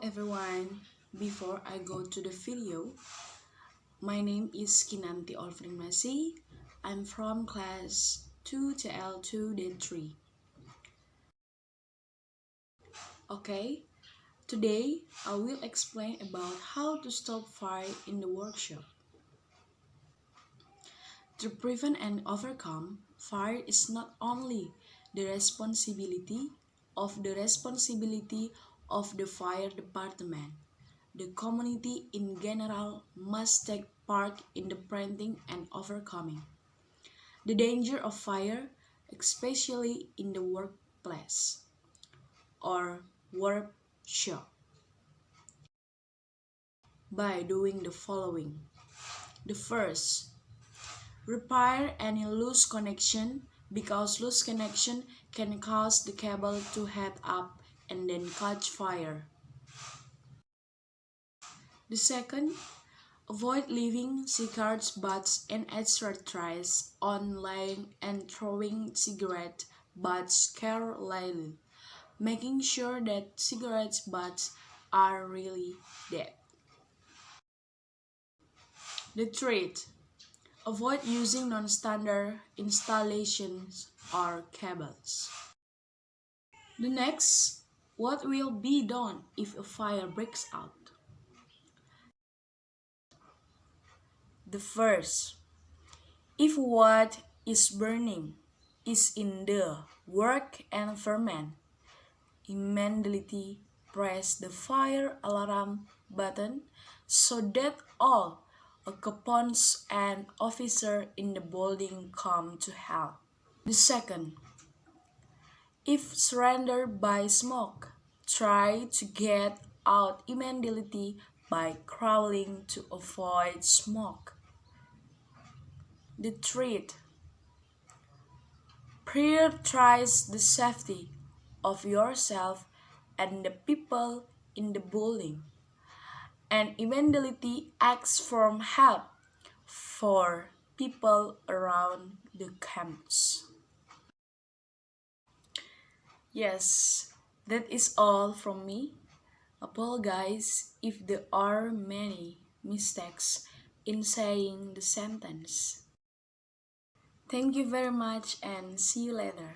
everyone, before I go to the video, my name is Kinanti Olfrin Masi. I'm from class 2TL2D3. Okay, today I will explain about how to stop fire in the workshop. To prevent and overcome fire is not only the responsibility of the fire department. The community in general must take part in the preventing and overcoming the danger of fire, especially in the workplace or workshop, by doing the following. The first, repair any loose connection, because loose connection can cause the cable to heat up and then catch fire. The second, avoid leaving cigarette butts and ashtrays on laying and throwing cigarette butts carelessly, making sure that cigarette butts are really dead. The third, avoid using non-standard installations or cables. The next, what will be done if a fire breaks out? The first, if what is burning is in the work environment, immediately press the fire alarm button so that all occupants and officers in the building come to help. The second, if surrounded by smoke, try to get out immediately by crawling to avoid smoke. The third, prioritize the safety of yourself and the people in the building, and immediately ask for help for people around the campus. Yes, that is all from me. Apologize if there are many mistakes in saying the sentence. Thank you very much and see you later.